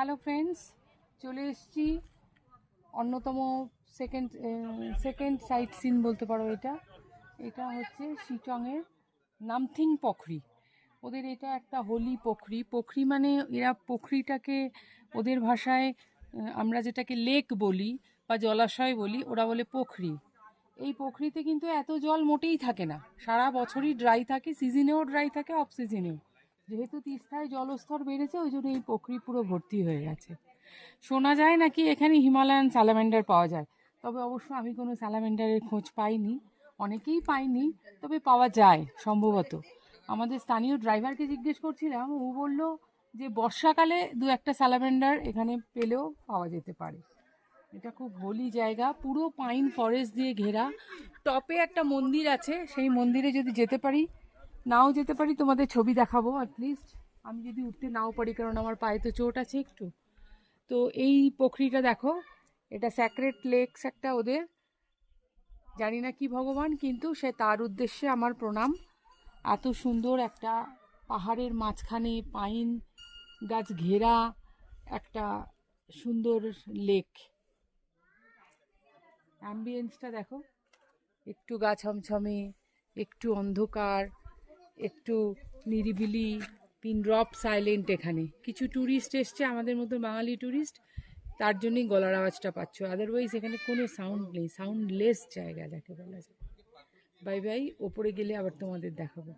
Hello friends, চলে এসেছি অন্যতম সেকেন্ড সাইট সিন বলতে পারো। এটা হচ্ছে শিচংয়ের নামথিং পোখরি। ওদের এটা একটা হোলি পোখরি মানে এরা পোখরিটাকে ওদের ভাষায় আমরা যেটাকে লেক বলি বা জলাশয় বলি, ওরা বলে পোখরি। এই পোখরিতে কিন্তু এত জল মোটেই থাকে না, সারা বছরই ড্রাই থাকে, সিজনেও ড্রাই থাকে, অফ সিজনেও। যেহেতু তিস্তায় জলস্তর বেড়েছে, ওই জন্য এই পোখরি পুরো ভর্তি হয়ে গেছে। শোনা যায় নাকি এখানে হিমালয়ান স্যালামেন্ডার পাওয়া যায়, তবে অবশ্য আমি কোনো স্যালামেন্ডারের খোঁজ পাইনি, অনেকেই পাইনি, তবে পাওয়া যায় সম্ভবত। আমাদের স্থানীয় ড্রাইভারকে জিজ্ঞেস করছিলাম, ও বলল যে বর্ষাকালে দু একটা স্যালামেন্ডার এখানে পেলেও পাওয়া যেতে পারে। এটা খুব হোলি জায়গা, পুরো পাইন ফরেস্ট দিয়ে ঘেরা। টপে একটা মন্দির আছে, সেই মন্দিরে যদি যেতে পারি, নাও যেতে পারি, তোমাদের ছবি দেখাবো অ্যাটলিস্ট। আমি যদি উঠতে নাও পারি, কারণ আমার পায়ে তো চোট আছে একটু। তো এই পোখরিটা দেখো, এটা স্যাক্রেড লেকস একটা ওদের, জানি না কি ভগবান, কিন্তু সে তার উদ্দেশ্যে আমার প্রণাম। এত সুন্দর একটা পাহাড়ের মাঝখানে পাইন গাছ ঘেরা একটা সুন্দর লেক। অ্যাম্বিয়েন্সটা দেখো, একটু গা ছমছমে, একটু অন্ধকার, একটু নিরিবিলি, পিন ড্রপ সাইলেন্ট। এখানে কিছু ট্যুরিস্ট এসছে, আমাদের মতো বাঙালি ট্যুরিস্ট, তার জন্যই গলার আওয়াজটা পাচ্ছ, আদারওয়াইজ এখানে কোনো সাউন্ড নেই, সাউন্ডলেস জায়গা যাকে বলা যায়। বাই বাই, ওপরে গেলে আবার তোমাদের দেখাবো।